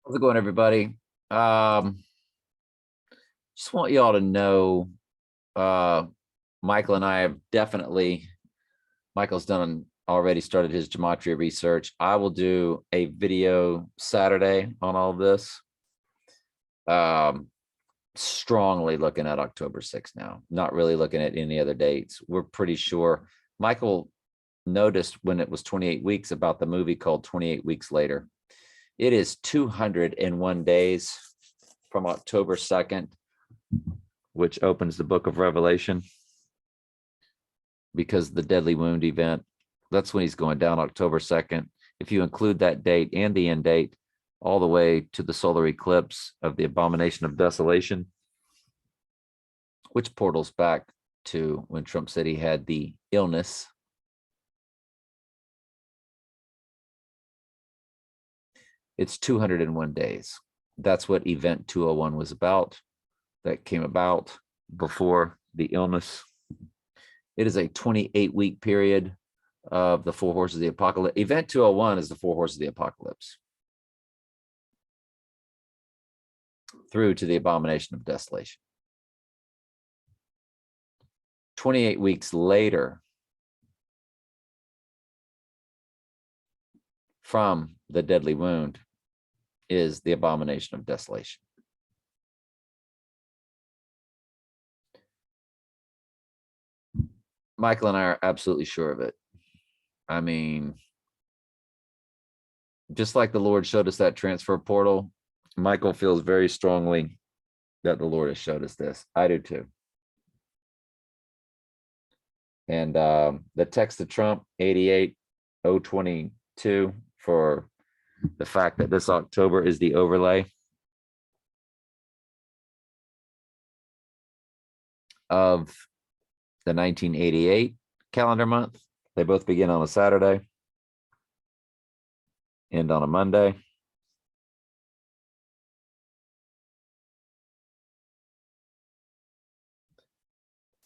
How's it going, everybody? Just want y'all to know, uh, Michael and I have definitely, Michael's already started his gematria research. I will do a video Saturday on all of this. Strongly looking at October 6th now, not really looking at any other dates. We're pretty sure. Michael noticed when it was 28 weeks about the movie called 28 Weeks Later. It is 201 days from October 2nd, which opens the book of Revelation, because the deadly wound event, that's when he's going down October 2nd. If you include that date and the end date, all the way to the solar eclipse of the abomination of desolation, which portals back to when Trump said he had the illness. It's 201 days. That's what event 201 was about. That came about before the illness. It is a 28-week period of the four horses of the apocalypse. Event 201 is the four horses of the apocalypse through to the abomination of desolation. 28 weeks later, from the deadly wound, is the abomination of desolation. Michael and I are absolutely sure of it. I mean, just like the Lord showed us that transfer portal, Michael feels very strongly that the Lord has showed us this. I do too. And the text to Trump 88022 for the fact that this October is the overlay of the 1988 calendar month. They both begin on a Saturday, end on a Monday.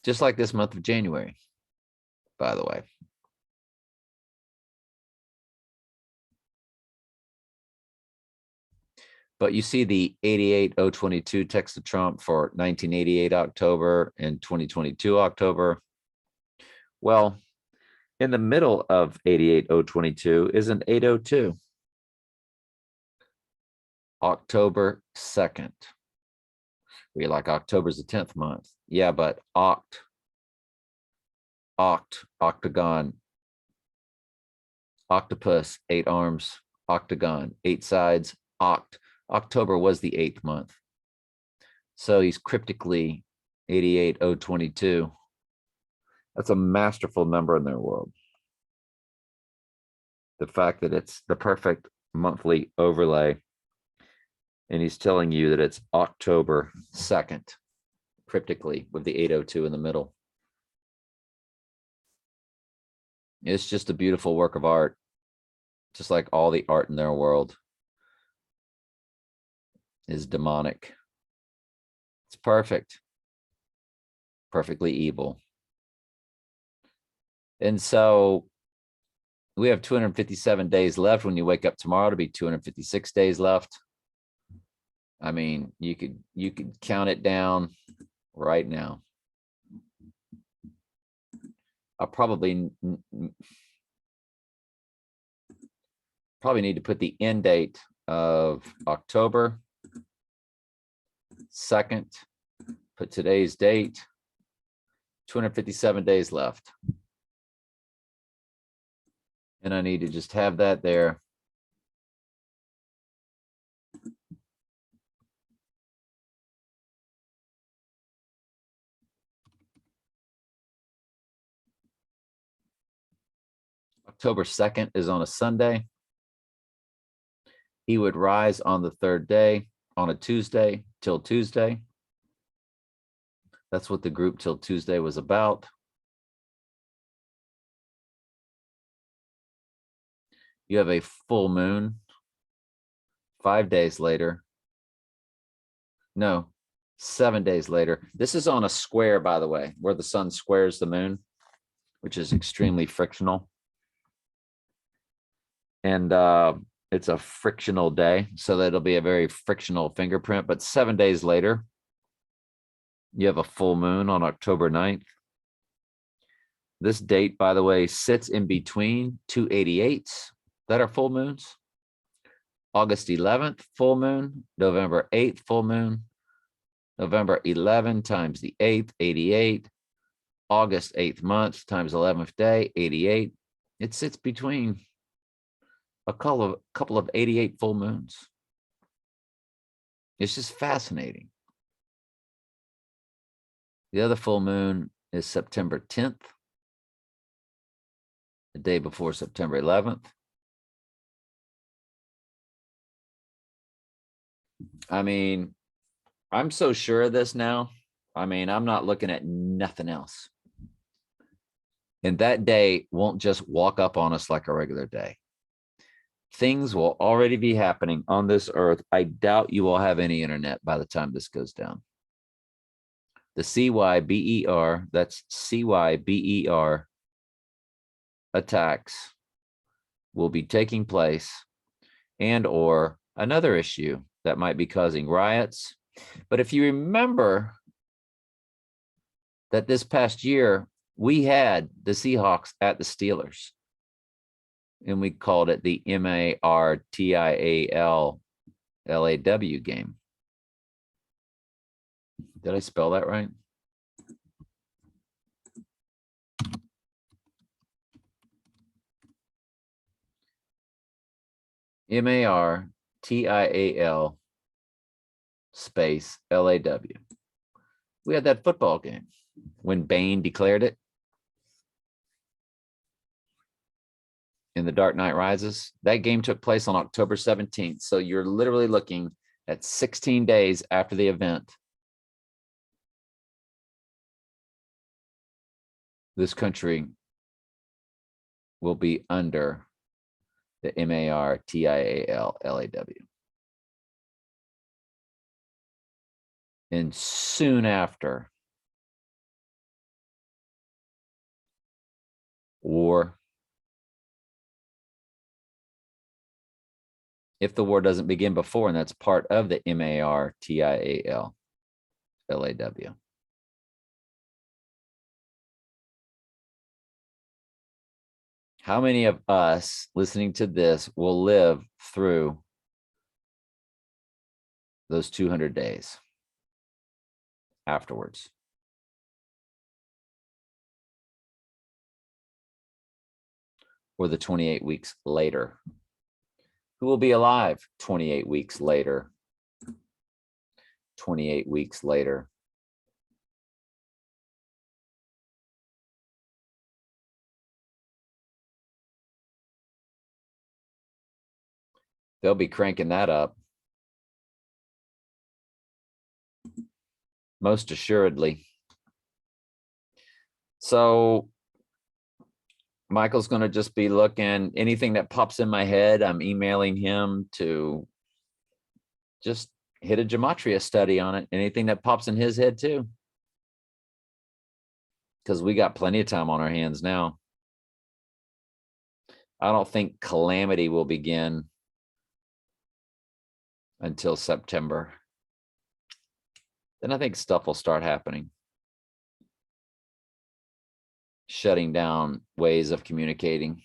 Just like this month of January, by the way. But you see the 88022 text to Trump for 1988 October and 2022 October. Well, in the middle of 88022 is an 802. October 2nd. We're like, October's the 10th month. Yeah, but octagon, octopus, 8 arms, octagon, 8 sides, October was the 8th month. So he's cryptically 88022. That's a masterful number in their world. The fact that it's the perfect monthly overlay. And he's telling you that it's October 2nd, cryptically, with the 802 in the middle. It's just a beautiful work of art, just like all the art in their world is demonic. It's perfect, perfectly evil. And so we have 257 days left. When you wake up tomorrow, to be 256 days left. I mean, you could count it down right now. I'll probably need to put the end date of October 2nd, put today's date, 257 days left. And I need to just have that there. October 2nd is on a Sunday. He would rise on the 3rd day on a Tuesday till Tuesday. That's what the group till Tuesday was about. You have a full moon 5 days later. No, 7 days later. This is on a square, by the way, where the sun squares the moon, which is extremely frictional. And It's a frictional day, so that'll be a very frictional fingerprint. But 7 days later, you have a full moon on October 9th. This date, by the way, sits in between 288s that are full moons. August 11th, full moon. November 8th, full moon. November 11 times the 8th, 88. August 8th month times 11th day, 88. It sits between a couple of 88 full moons. It's just fascinating. The other full moon is September 10th, the day before September 11th. I mean, I'm so sure of this now. I mean, I'm not looking at nothing else. And that day won't just walk up on us like a regular day. Things will already be happening on this earth. I doubt you will have any internet by the time this goes down. The CYBER, that's CYBER attacks will be taking place, and or another issue that might be causing riots. But if you remember that this past year, we had the Seahawks at the Steelers, and we called it the MARTIAL LAW game. Did I spell that right? MARTIAL space LAW. We had that football game when Bane declared it in The Dark Knight Rises. That game took place on October 17th. So you're literally looking at 16 days after the event. This country will be under the MARTIAL LAW. And soon after, war. If the war doesn't begin before, and that's part of the MARTIAL LAW. How many of us listening to this will live through those 200 days afterwards? Or the 28 weeks later? Who will be alive 28 weeks later? 28 weeks later. They'll be cranking that up. Most assuredly. So Michael's going to just be looking, anything that pops in my head, I'm emailing him to just hit a gematria study on it. Anything that pops in his head too. Because we got plenty of time on our hands now. I don't think calamity will begin until September. Then I think stuff will start happening. Shutting down ways of communicating.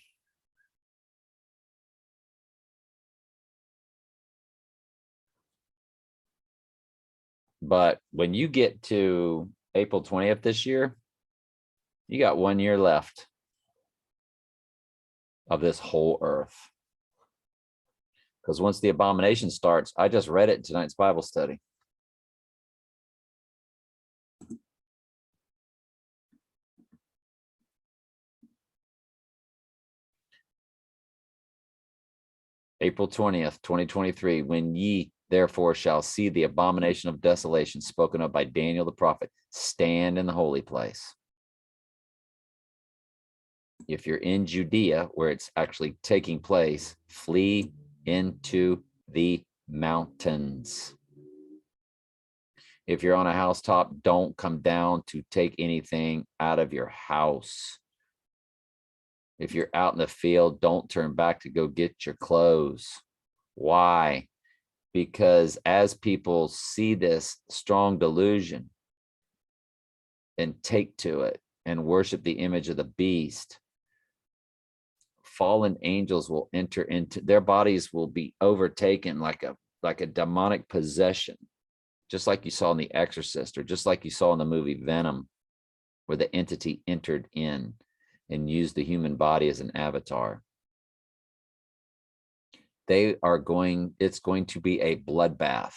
But when you get to April 20th this year, you got 1 year left of this whole earth. Because once the abomination starts, I just read it in tonight's Bible study. April 20th, 2023, when ye therefore shall see the abomination of desolation spoken of by Daniel the prophet, stand in the holy place. If you're in Judea, where it's actually taking place, flee into the mountains. If you're on a housetop, don't come down to take anything out of your house. If you're out in the field, don't turn back to go get your clothes. Why? Because as people see this strong delusion and take to it and worship the image of the beast, fallen angels will enter into their bodies, will be overtaken like a demonic possession, just like you saw in The Exorcist, or just like you saw in the movie Venom, where the entity entered in and used the human body as an avatar. It's going to be a bloodbath.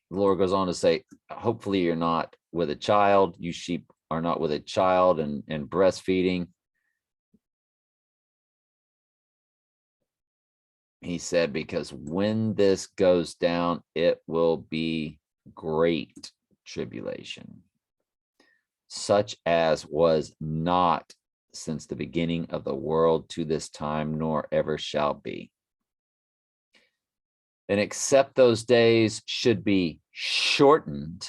The Lord goes on to say, hopefully you're not with a child. You sheep are not with a child and breastfeeding. He said, because when this goes down, it will be great tribulation, such as was not since the beginning of the world to this time, nor ever shall be. And except those days should be shortened,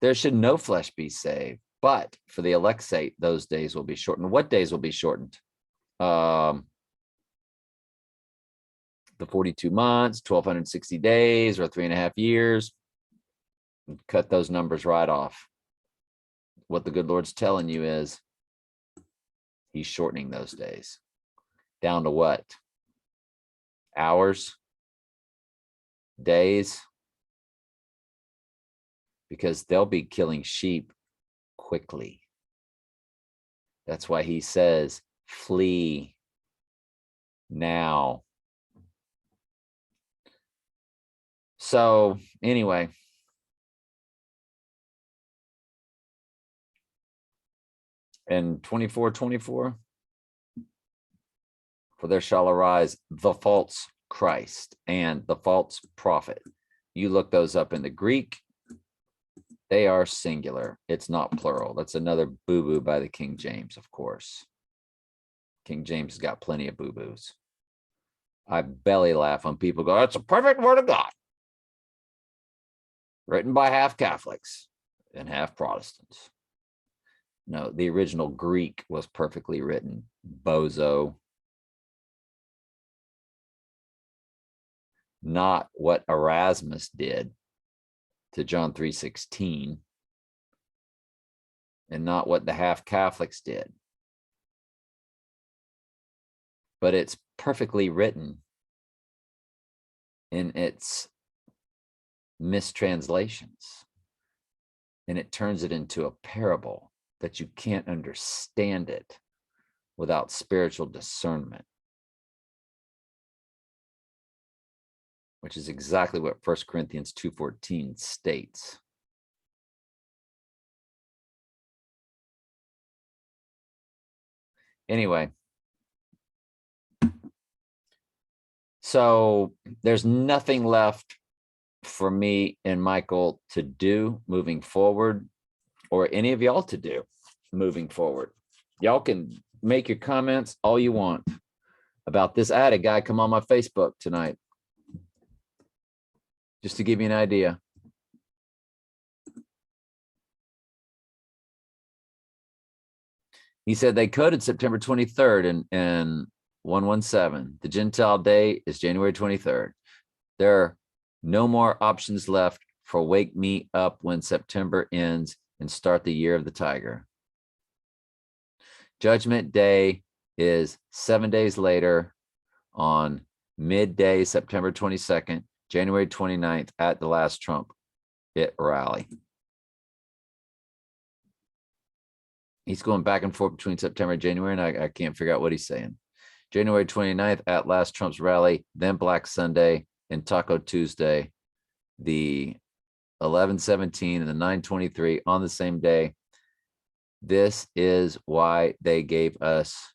there should no flesh be saved. But for the elect's sake, those days will be shortened. What days will be shortened? The 42 months, 1,260 days, or 3.5 years. Cut those numbers right off. What the good Lord's telling you is he's shortening those days down to what? Hours? Days? Because they'll be killing sheep quickly. That's why he says, flee now. So anyway, and 24:24, for there shall arise the false Christ and the false prophet. You look those up in the Greek, they are singular. It's not plural. That's another boo-boo by the King James, of course. King James has got plenty of boo-boos. I belly laugh when people go, that's a perfect word of God. Written by half Catholics and half Protestants. No, the original Greek was perfectly written, bozo. Not what Erasmus did to John 3:16, and not what the half Catholics did. But it's perfectly written in its mistranslations, and it turns it into a parable that you can't understand it without spiritual discernment, which is exactly what 1 Corinthians 2:14 states. Anyway, so there's nothing left for me and Michael to do moving forward, or any of y'all to do moving forward. Y'all can make your comments all you want about this. I had a guy come on my Facebook tonight, just to give you an idea. He said they coded September 23rd in 117. The Gentile day is January 23rd. There are no more options left for wake me up when September ends and start the year of the tiger. Judgment Day is 7 days later on midday, September 22nd, January 29th at the last Trump rally. He's going back and forth between September and January, and I can't figure out what he's saying. January 29th at last Trump's rally, then Black Sunday and Taco Tuesday, the 11/17 and the 9/23 on the same day. This is why they gave us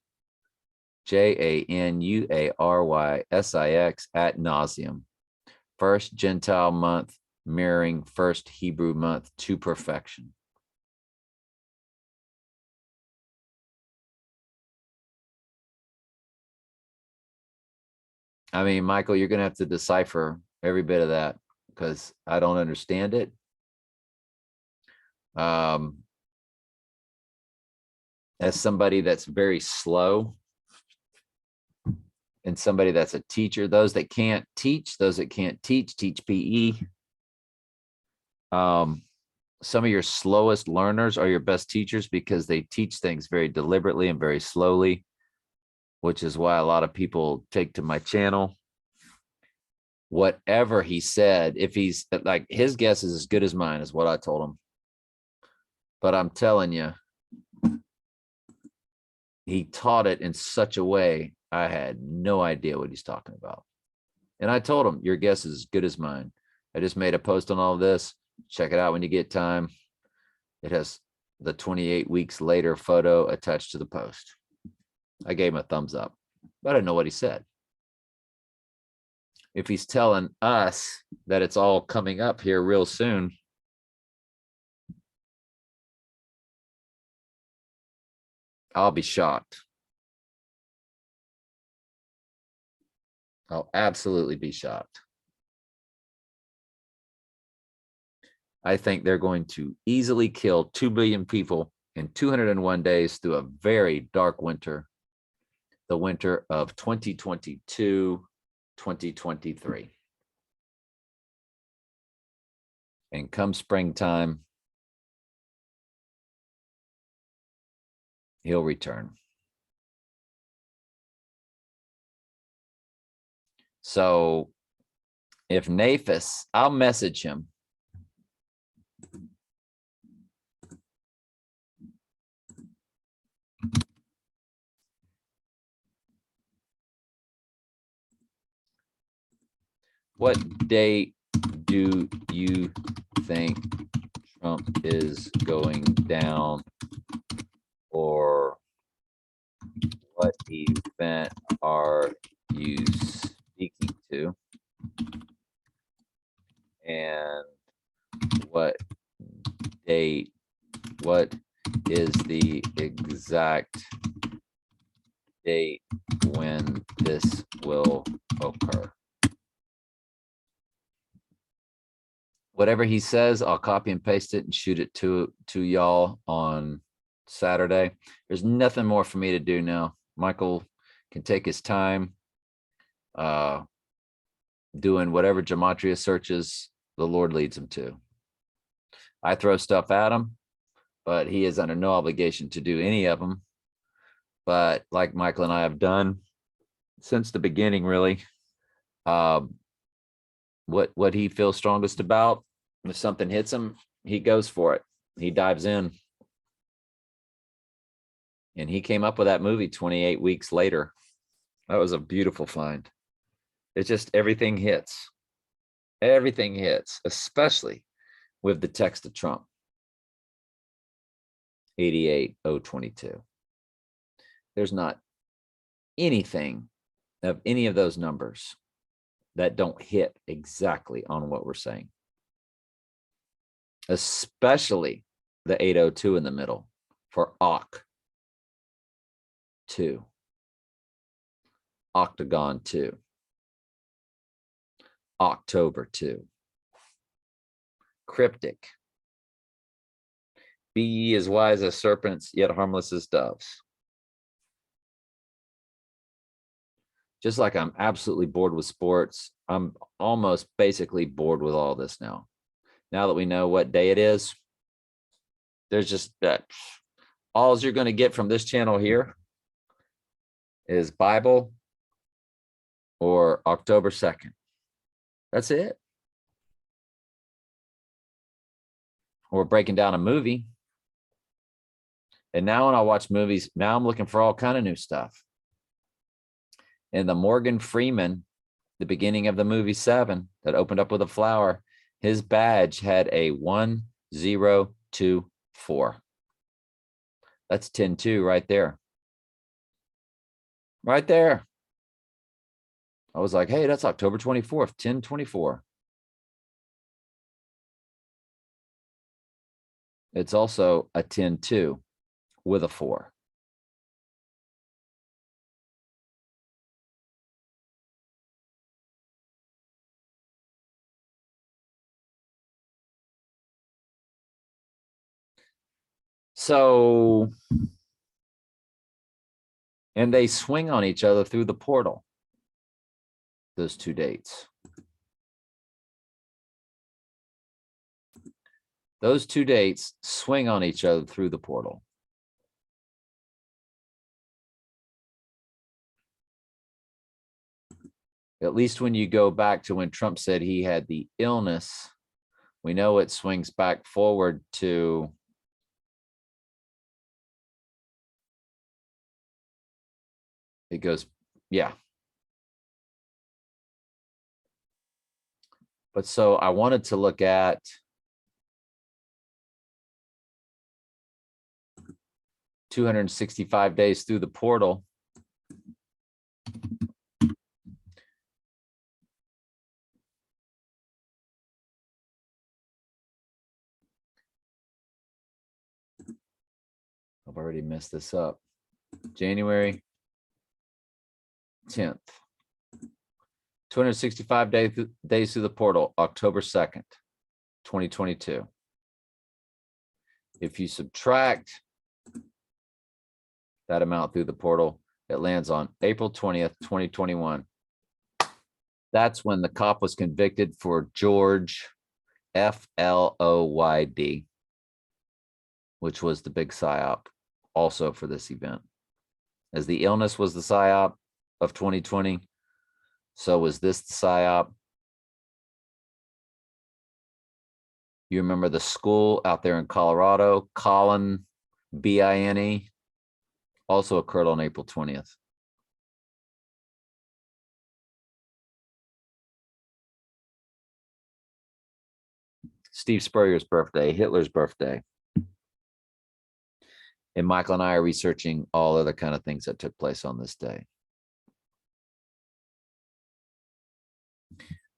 JANUARYSIX ad nauseum. First Gentile month mirroring first Hebrew month to perfection. I mean, Michael, you're going to have to decipher every bit of that because I don't understand it. as somebody that's very slow and somebody that's a teacher, those that can't teach, teach PE. Some of your slowest learners are your best teachers because they teach things very deliberately and very slowly, which is why a lot of people take to my channel. Whatever he said, if he's like, his guess is as good as mine, is what I told him. But I'm telling you, he taught it in such a way, I had no idea what he's talking about. And I told him, your guess is as good as mine. I just made a post on all of this. Check it out when you get time. It has the 28 weeks later photo attached to the post. I gave him a thumbs up, but I didn't know what he said. If he's telling us that it's all coming up here real soon, I'll be shocked. I'll absolutely be shocked. I think they're going to easily kill 2 billion people in 201 days through a very dark winter, the winter of 2022, 2023. And come springtime, he'll return. So if Nafis, I'll message him. What date do you think Trump is going down, or what event are you speaking to, and what date, what is the exact date when this will occur? Whatever he says, I'll copy and paste it and shoot it to y'all on Saturday. There's nothing more for me to do now. Michael can take his time doing whatever gematria searches the Lord leads him to. I throw stuff at him, but he is under no obligation to do any of them. But like Michael and I have done since the beginning, really, what he feels strongest about, if something hits him, he goes for it. He dives in. And he came up with that movie 28 weeks later. That was a beautiful find. It's just everything hits. Everything hits, especially with the Text to Trump 88022. There's not anything of any of those numbers that don't hit exactly on what we're saying, especially the 802 in the middle for Oct 2, Octagon 2, October 2, Cryptic, be ye as wise as serpents, yet harmless as doves. Just like I'm absolutely bored with sports, I'm almost basically bored with all this now. Now that we know what day it is, there's just that. All you're going to get from this channel here is Bible or October 2nd. That's it. Or breaking down a movie. And now when I watch movies, now I'm looking for all kind of new stuff. And the Morgan Freeman, the beginning of the movie 7 that opened up with a flower, his badge had a 1024. That's 10-2 right there. Right there. I was like, hey, that's October 24th, 1024. It's also a 10-2 with a 4. So And they swing on each other through the portal. Those two dates. Those two dates swing on each other through the portal. At least when you go back to when Trump said he had the illness, we know it swings back forward to it goes, yeah. But so I wanted to look at $265 days through the portal. I've already messed this up. January 10th. 265 days through the portal, October 2nd, 2022. If you subtract that amount through the portal, it lands on April 20th, 2021. That's when the cop was convicted for George Floyd, which was the big psyop also for this event. As the illness was the psyop of 2020, so was this the psyop. You remember the school out there in Colorado, Colin, B-I-N-E, also occurred on April 20th. Steve Spurrier's birthday, Hitler's birthday. And Michael and I are researching all other kind of things that took place on this day.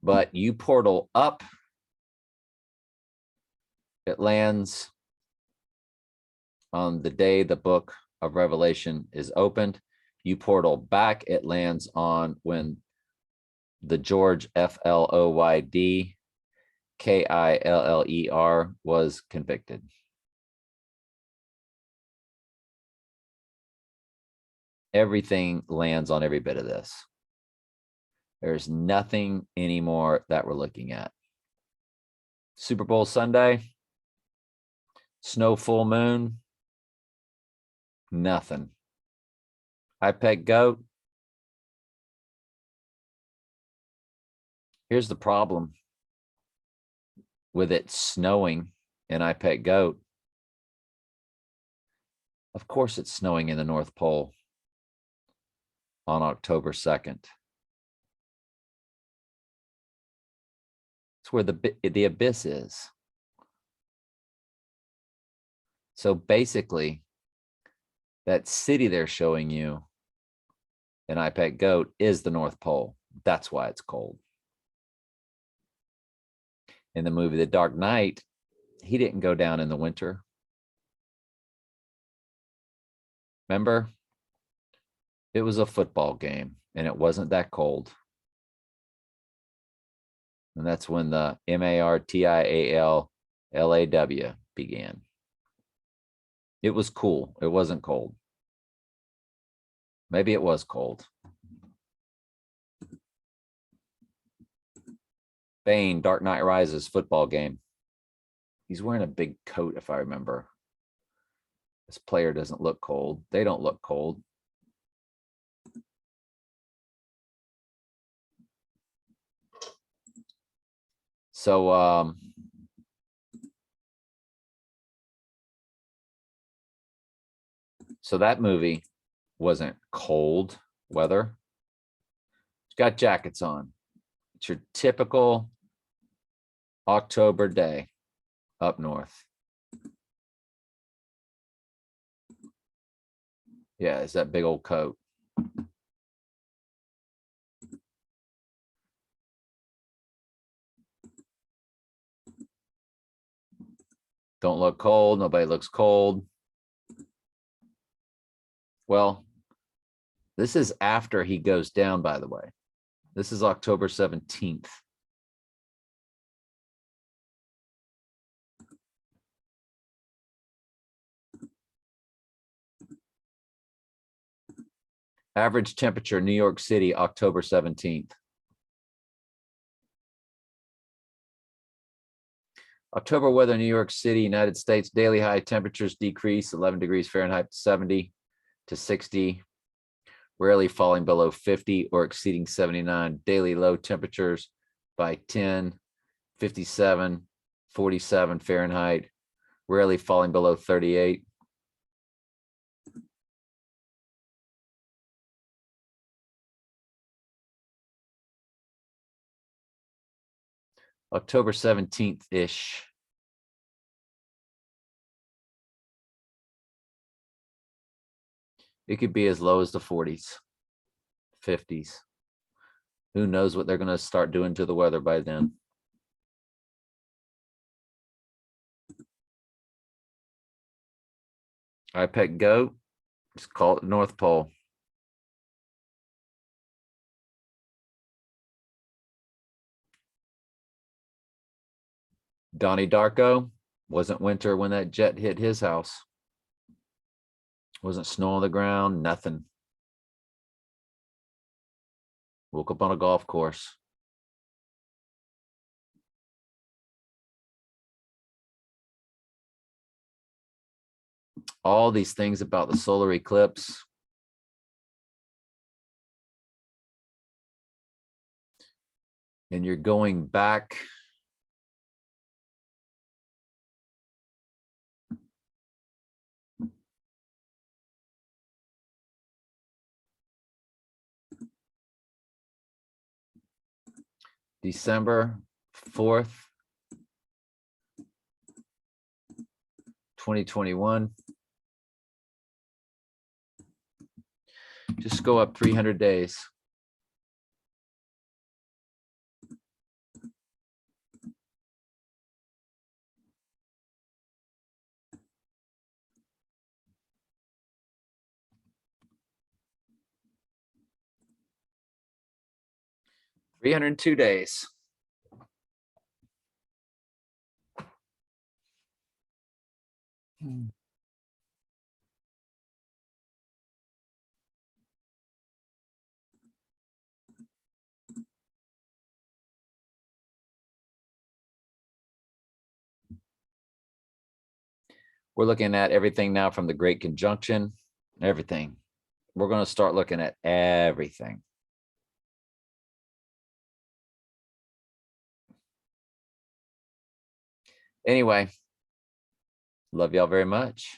But you portal up, it lands on the day the book of Revelation is opened. You portal back, it lands on when the George Floyd Killer was convicted. Everything lands on every bit of this. There's nothing anymore that we're looking at. Super Bowl Sunday, snow full moon, nothing. I pet goat. Here's the problem with it snowing and I pet goat. Of course it's snowing in the North Pole on October 2nd. It's where the abyss is. So basically, that city they're showing you in I Pet Goat is the North Pole. That's why it's cold. In the movie The Dark Knight, he didn't go down in the winter. Remember? It was a football game and it wasn't that cold. And that's when the MARTIALLAW began. It was cool. It wasn't cold. Maybe it was cold. Bane, Dark Knight Rises football game. He's wearing a big coat, if I remember. This player doesn't look cold. They don't look cold. So, so that movie wasn't cold weather. It's got jackets on. It's your typical October day up north. Yeah, it's that big old coat. Don't look cold. Nobody looks cold. Well, this is after he goes down, by the way. This is October 17th. Average temperature, New York City, October 17th. October weather, New York City, United States. Daily high temperatures decrease 11 degrees Fahrenheit, 70 to 60, rarely falling below 50 or exceeding 79. Daily low temperatures by 10, 57, 47 Fahrenheit, rarely falling below 38. October 17th-ish. It could be as low as the 40s, 50s. Who knows what they're going to start doing to the weather by then. IPEC go. Just call it North Pole. Donnie Darko. Wasn't winter when that jet hit his house. Wasn't snow on the ground, nothing. Woke up on a golf course. All these things about the solar eclipse. And you're going back December 4th, 2021. Just go up 300 days. $302 days. We're looking at everything now from the Great Conjunction, everything. We're going to start looking at everything. Anyway, love y'all very much.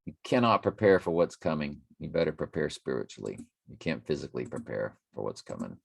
You cannot prepare for what's coming. You better prepare spiritually. You can't physically prepare for what's coming.